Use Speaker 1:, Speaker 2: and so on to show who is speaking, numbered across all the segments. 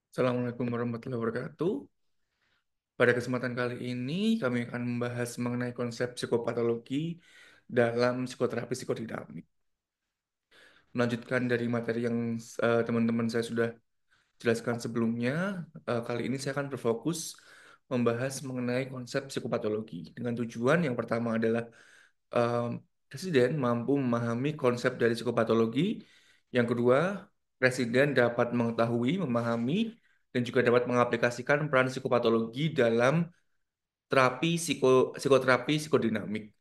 Speaker 1: Assalamualaikum warahmatullahi wabarakatuh. Pada kesempatan kali ini, kami akan membahas mengenai konsep psikopatologi dalam psikoterapi psikodinamik. Melanjutkan dari materi yang teman-teman saya sudah jelaskan sebelumnya, kali ini saya akan berfokus membahas mengenai konsep psikopatologi. Dengan tujuan yang pertama adalah eh, Presiden mampu memahami konsep dari psikopatologi. Yang kedua, Presiden dapat mengetahui, memahami, dan juga dapat mengaplikasikan peran psikopatologi dalam psikoterapi psikodinamik.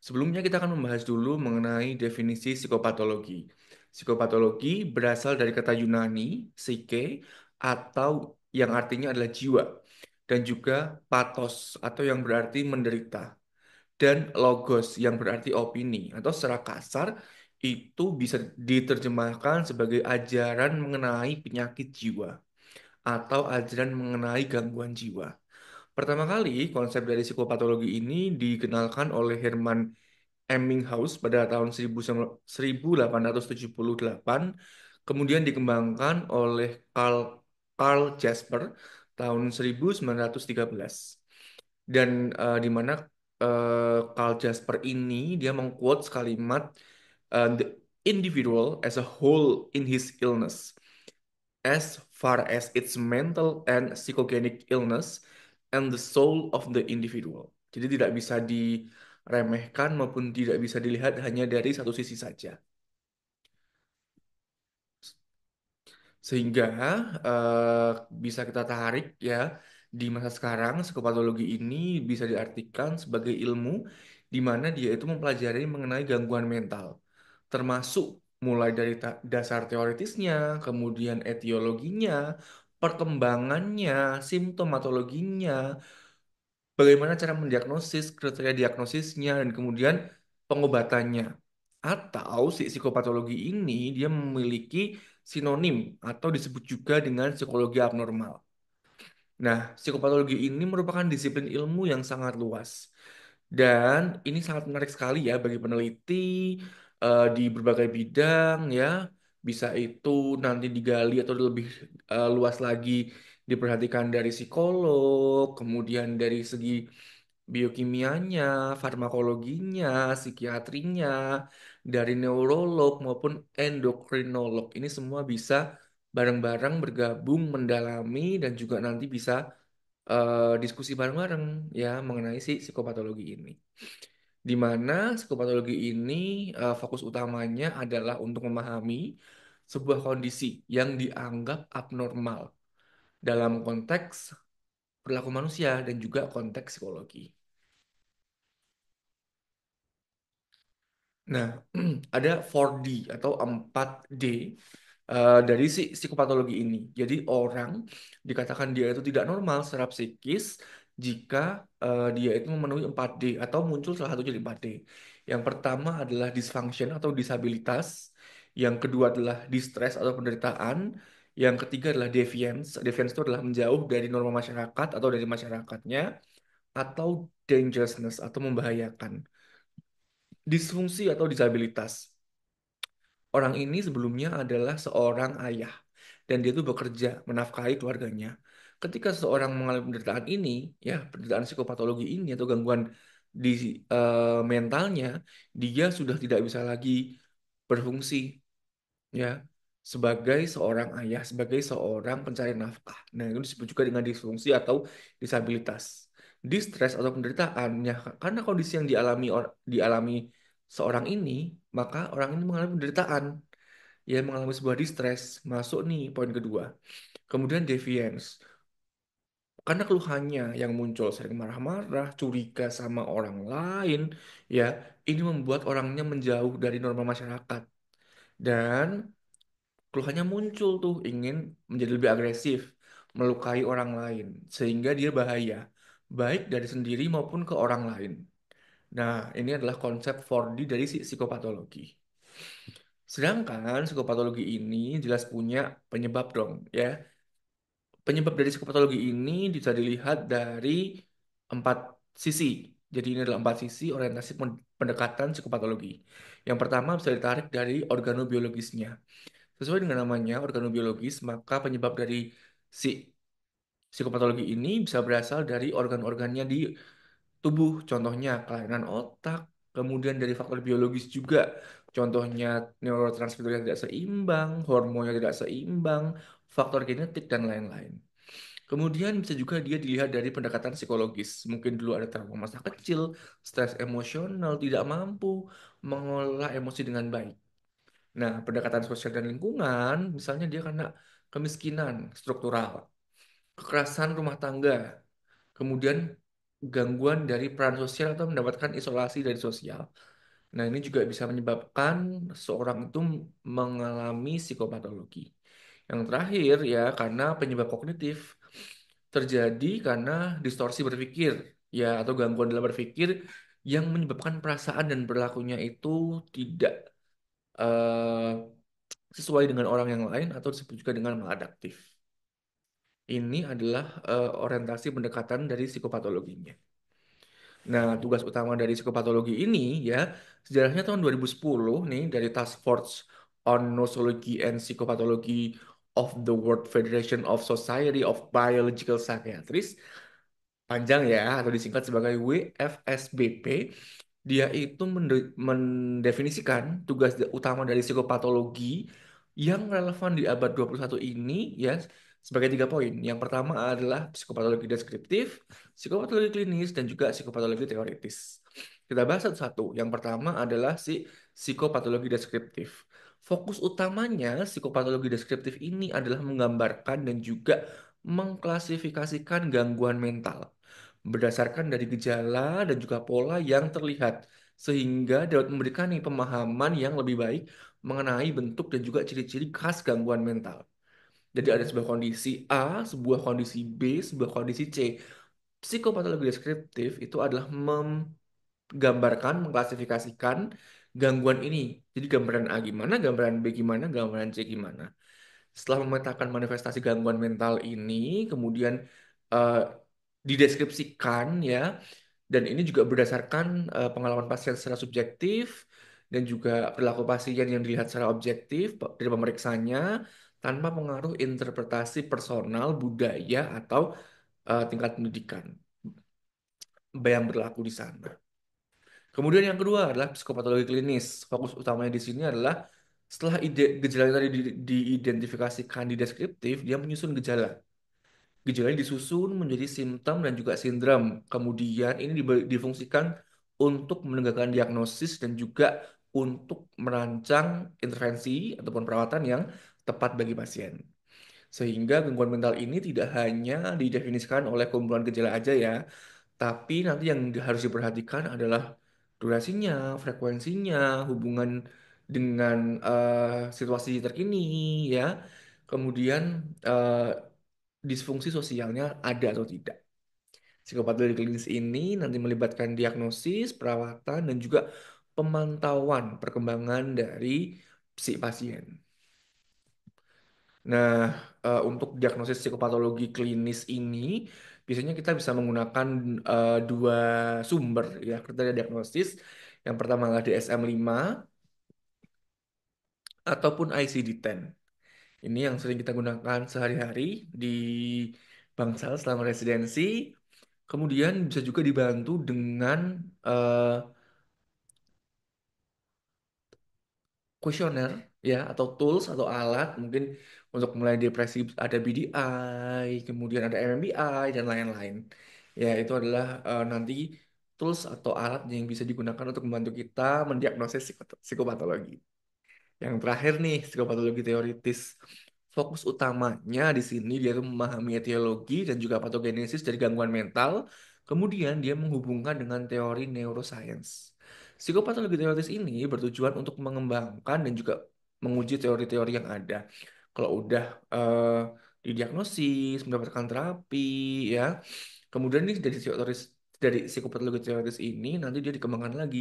Speaker 1: Sebelumnya kita akan membahas dulu mengenai definisi psikopatologi. Psikopatologi berasal dari kata Yunani, psyche, atau yang artinya adalah jiwa, dan juga pathos atau yang berarti menderita, dan logos yang berarti opini, atau secara kasar itu bisa diterjemahkan sebagai ajaran mengenai penyakit jiwa atau ajaran mengenai gangguan jiwa. Pertama kali, konsep dari psikopatologi ini dikenalkan oleh Herman Ebbinghaus pada tahun 1878, kemudian dikembangkan oleh Carl Jasper tahun 1913. Dan di mana Carl Jasper ini dia mengquotes kalimat the individual as a whole in his illness as far as its mental and psychogenic illness and the soul of the individual. Jadi tidak bisa diremehkan maupun tidak bisa dilihat hanya dari satu sisi saja. Sehingga eh, bisa kita tarik ya di masa sekarang psikopatologi ini bisa diartikan sebagai ilmu di mana dia itu mempelajari mengenai gangguan mental, termasuk mulai dari dasar teoritisnya, kemudian etiologinya, perkembangannya, simptomatologinya, bagaimana cara mendiagnosis, kriteria diagnosisnya, dan kemudian pengobatannya. Atau si psikopatologi ini dia memiliki sinonim atau disebut juga dengan psikologi abnormal. Nah, psikopatologi ini merupakan disiplin ilmu yang sangat luas. Dan ini sangat menarik sekali ya bagi peneliti di berbagai bidang ya. Bisa itu nanti digali atau lebih luas lagi diperhatikan dari psikolog, kemudian dari segi biokimianya, farmakologinya, psikiatrinya, dari neurolog maupun endokrinolog. Ini semua bisa bareng-bareng bergabung mendalami dan juga nanti bisa diskusi bareng-bareng ya mengenai si psikopatologi ini. Di mana psikopatologi ini fokus utamanya adalah untuk memahami sebuah kondisi yang dianggap abnormal dalam konteks perilaku manusia dan juga konteks psikologi. Nah, ada 4D atau 4D dari si psikopatologi ini. Jadi orang dikatakan dia itu tidak normal secara psikis jika dia itu memenuhi 4D atau muncul salah satu jadi 4D. Yang pertama adalah dysfunction atau disabilitas. Yang kedua adalah distress atau penderitaan. Yang ketiga adalah deviance. Deviance itu adalah menjauh dari norma masyarakat atau dari masyarakatnya. Atau dangerousness atau membahayakan. Disfungsi atau disabilitas. Orang ini sebelumnya adalah seorang ayah dan dia itu bekerja menafkahi keluarganya. Ketika seseorang mengalami penderitaan ini, ya penderitaan psikopatologi ini atau gangguan di mentalnya, dia sudah tidak bisa lagi berfungsi ya sebagai seorang ayah, sebagai seorang pencari nafkah. Nah, itu disebut juga dengan disfungsi atau disabilitas. Distres atau penderitaan ya karena kondisi yang dialami seorang ini, maka orang ini mengalami penderitaan, ya mengalami sebuah distres. Masuk nih poin kedua. Kemudian deviance. Karena keluhannya yang muncul sering marah-marah, curiga sama orang lain, ya ini membuat orangnya menjauh dari norma masyarakat. Dan keluhannya muncul tuh ingin menjadi lebih agresif, melukai orang lain, sehingga dia bahaya, baik dari sendiri maupun ke orang lain. Nah, ini adalah konsep 4D dari si psikopatologi. Sedangkan psikopatologi ini jelas punya penyebab dong, ya. Penyebab dari psikopatologi ini bisa dilihat dari 4 sisi. Jadi ini adalah 4 sisi orientasi pendekatan psikopatologi. Yang pertama bisa ditarik dari organobiologisnya. Sesuai dengan namanya, organobiologis, maka penyebab dari si psikopatologi ini bisa berasal dari organ-organnya di tubuh, contohnya kelainan otak, kemudian dari faktor biologis juga, contohnya neurotransmitter yang tidak seimbang, hormon yang tidak seimbang, faktor genetik, dan lain-lain. Kemudian bisa juga dia dilihat dari pendekatan psikologis. Mungkin dulu ada trauma masa kecil, stres emosional, tidak mampu mengelola emosi dengan baik. Nah, pendekatan sosial dan lingkungan, misalnya dia karena kemiskinan struktural, kekerasan rumah tangga, kemudian gangguan dari peran sosial atau mendapatkan isolasi dari sosial. Nah, ini juga bisa menyebabkan seorang itu mengalami psikopatologi. Yang terakhir ya, karena penyebab kognitif terjadi karena distorsi berpikir ya atau gangguan dalam berpikir yang menyebabkan perasaan dan perilakunya itu tidak eh, sesuai dengan orang yang lain atau disebut juga dengan maladaptif. Ini adalah orientasi pendekatan dari psikopatologinya. Nah, tugas utama dari psikopatologi ini ya, sejarahnya tahun 2010 nih dari Task Force on Nosology and Psychopathology of the World Federation of Society of Biological Psychiatrists, panjang ya, atau disingkat sebagai WFSBP. Dia itu mendefinisikan tugas utama dari psikopatologi yang relevan di abad 21 ini ya sebagai 3 poin. Yang pertama adalah psikopatologi deskriptif, psikopatologi klinis, dan juga psikopatologi teoritis. Kita bahas satu-satu. Yang pertama adalah si psikopatologi deskriptif. Fokus utamanya psikopatologi deskriptif ini adalah menggambarkan dan juga mengklasifikasikan gangguan mental berdasarkan dari gejala dan juga pola yang terlihat sehingga dapat memberikan nih pemahaman yang lebih baik mengenai bentuk dan juga ciri-ciri khas gangguan mental. Jadi ada sebuah kondisi A, sebuah kondisi B, sebuah kondisi C. Psikopatologi deskriptif itu adalah menggambarkan, mengklasifikasikan gangguan ini. Jadi gambaran A gimana, gambaran B gimana, gambaran C gimana. Setelah memetakan manifestasi gangguan mental ini, kemudian eh, dideskripsikan ya, dan ini juga berdasarkan pengalaman pasien secara subjektif dan juga perilaku pasien yang dilihat secara objektif dari pemeriksanya tanpa pengaruh interpretasi personal, budaya, atau tingkat pendidikan yang berlaku di sana. Kemudian yang kedua adalah psikopatologi klinis. Fokus utamanya di sini adalah setelah gejala yang tadi diidentifikasikan di deskriptif, dia menyusun gejala. Gejalanya disusun menjadi simptom dan juga sindrom. Kemudian ini difungsikan untuk menegakkan diagnosis dan juga untuk merancang intervensi ataupun perawatan yang tepat bagi pasien. Sehingga gangguan mental ini tidak hanya didefinisikan oleh kumpulan gejala aja ya, tapi nanti yang harus diperhatikan adalah durasinya, frekuensinya, hubungan dengan situasi terkini ya. Kemudian eh, disfungsi sosialnya ada atau tidak. Psikopatologi klinis ini nanti melibatkan diagnosis, perawatan, dan juga pemantauan perkembangan dari si pasien. Nah, untuk diagnosis psikopatologi klinis ini, biasanya kita bisa menggunakan dua sumber ya kriteria diagnosis. Yang pertama adalah DSM-5 ataupun ICD-10. Ini yang sering kita gunakan sehari-hari di Bangsal selama residensi. Kemudian bisa juga dibantu dengan eh, kuesioner ya atau tools atau alat mungkin untuk mulai depresi ada BDI, kemudian ada MMBI dan lain-lain. Ya, itu adalah nanti tools atau alat yang bisa digunakan untuk membantu kita mendiagnosis psikopatologi. Yang terakhir nih, psikopatologi teoritis. Fokus utamanya di sini dia tuh memahami etiologi dan juga patogenesis dari gangguan mental. Kemudian dia menghubungkan dengan teori neuroscience. Psikopatologi teoritis ini bertujuan untuk mengembangkan dan juga menguji teori-teori yang ada. Kalau udah didiagnosis, mendapatkan terapi, ya. Kemudian nih dari psikopatologi teoritis ini nanti dia dikembangkan lagi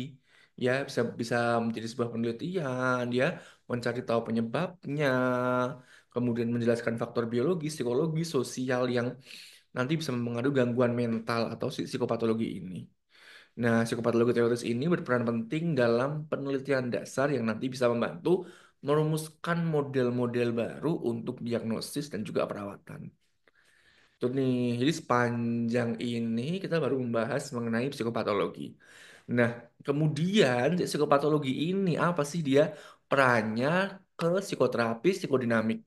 Speaker 1: ya bisa bisa menjadi sebuah penelitian dia mencari tahu penyebabnya kemudian menjelaskan faktor biologi psikologi sosial yang nanti bisa mempengaruhi gangguan mental atau psikopatologi ini. Nah, psikopatologi teoritis ini berperan penting dalam penelitian dasar yang nanti bisa membantu merumuskan model-model baru untuk diagnosis dan juga perawatan. Itu nih, jadi sepanjang ini kita baru membahas mengenai psikopatologi. Nah, kemudian psikopatologi ini apa sih dia perannya ke psikoterapi psikodinamik?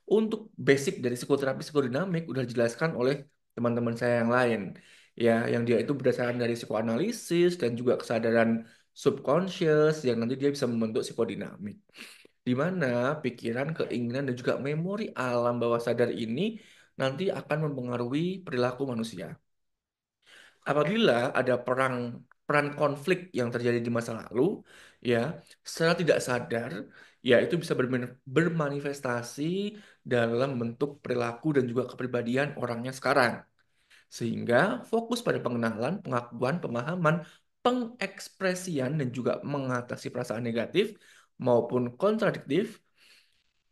Speaker 1: Untuk basic dari psikoterapi psikodinamik udah dijelaskan oleh teman-teman saya yang lain. Ya, yang dia itu berdasarkan dari psikoanalisis dan juga kesadaran subconscious yang nanti dia bisa membentuk psikodinamik di mana pikiran, keinginan, dan juga memori alam bawah sadar ini nanti akan mempengaruhi perilaku manusia. Apabila ada peran konflik yang terjadi di masa lalu, ya, secara tidak sadar, ya itu bisa bermanifestasi dalam bentuk perilaku dan juga kepribadian orangnya sekarang. Sehingga fokus pada pengenalan, pengakuan, pemahaman, pengekspresian, dan juga mengatasi perasaan negatif maupun kontradiktif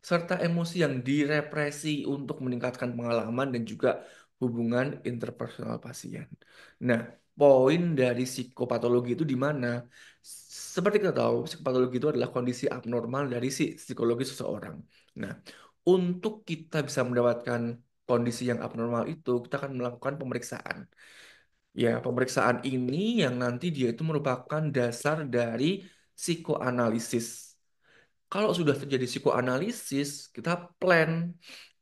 Speaker 1: serta emosi yang direpresi untuk meningkatkan pengalaman dan juga hubungan interpersonal pasien. Nah, poin dari psikopatologi itu di mana? Seperti kita tahu, psikopatologi itu adalah kondisi abnormal dari si psikologi seseorang. Nah, untuk kita bisa mendapatkan kondisi yang abnormal itu, kita akan melakukan pemeriksaan. Ya, pemeriksaan ini yang nanti dia itu merupakan dasar dari psikoanalisis. Kalau sudah terjadi psikoanalisis, kita plan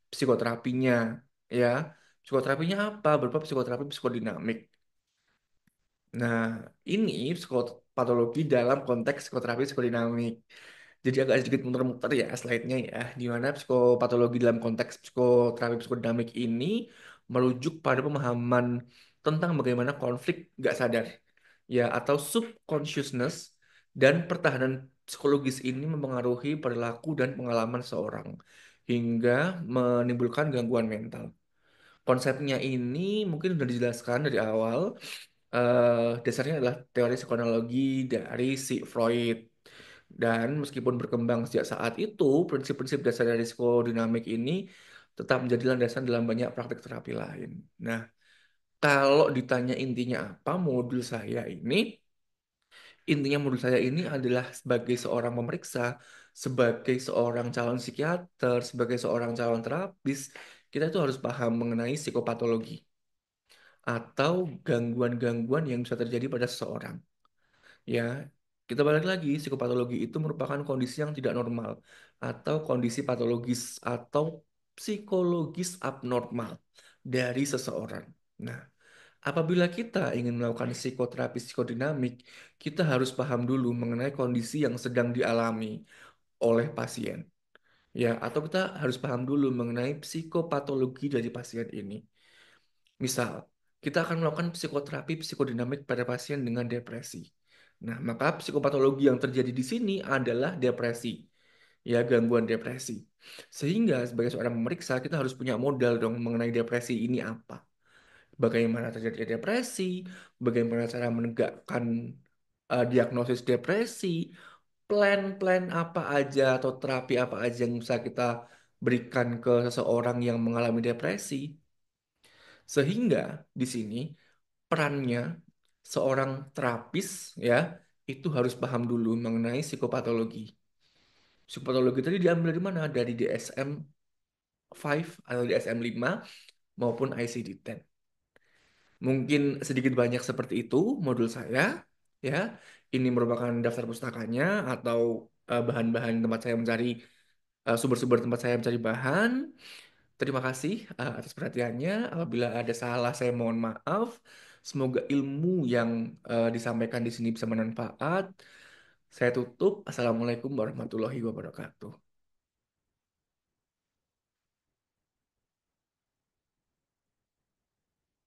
Speaker 1: psikoterapinya, ya. Psikoterapinya apa? Berupa psikoterapi psikodinamik. Nah, ini psikopatologi dalam konteks psikoterapi psikodinamik. Jadi agak sedikit muter-muter ya slide-nya ya, di mana psikopatologi dalam konteks psikoterapi psikodinamik ini merujuk pada pemahaman tentang bagaimana konflik nggak sadar, ya, atau subconsciousness dan pertahanan psikologis ini mempengaruhi perilaku dan pengalaman seorang hingga menimbulkan gangguan mental. Konsepnya ini mungkin sudah dijelaskan dari awal. Dasarnya adalah teori psikoanalogi dari si Freud. Dan meskipun berkembang sejak saat itu, prinsip-prinsip dasar dari psikodinamik ini tetap menjadi landasan dalam banyak praktik terapi lain. Nah, kalau ditanya intinya apa modul saya ini, intinya modul saya ini adalah sebagai seorang pemeriksa, sebagai seorang calon psikiater, sebagai seorang calon terapis, kita itu harus paham mengenai psikopatologi atau gangguan-gangguan yang bisa terjadi pada seseorang. Ya, kita balik lagi, psikopatologi itu merupakan kondisi yang tidak normal atau kondisi patologis atau psikologis abnormal dari seseorang. Nah, apabila kita ingin melakukan psikoterapi psikodinamik, kita harus paham dulu mengenai kondisi yang sedang dialami oleh pasien. Ya, atau kita harus paham dulu mengenai psikopatologi dari pasien ini. Misal, kita akan melakukan psikoterapi psikodinamik pada pasien dengan depresi. Nah, maka psikopatologi yang terjadi di sini adalah depresi, ya, gangguan depresi. Sehingga sebagai seorang pemeriksa kita harus punya modal dong mengenai depresi ini apa. Bagaimana terjadi depresi, bagaimana cara menegakkan diagnosis depresi, plan-plan apa aja atau terapi apa aja yang bisa kita berikan ke seseorang yang mengalami depresi. Sehingga di sini perannya seorang terapis, ya, itu harus paham dulu mengenai psikopatologi. Psikopatologi tadi diambil dari mana? Dari DSM-5 atau DSM-5 maupun ICD-10. Mungkin sedikit banyak seperti itu modul saya, ya. Ini merupakan daftar pustakanya atau bahan-bahan tempat saya mencari sumber-sumber tempat saya mencari bahan. Terima kasih atas perhatiannya. Apabila ada salah, saya mohon maaf. Semoga ilmu yang disampaikan di sini bisa bermanfaat. Saya tutup. Assalamualaikum warahmatullahi wabarakatuh.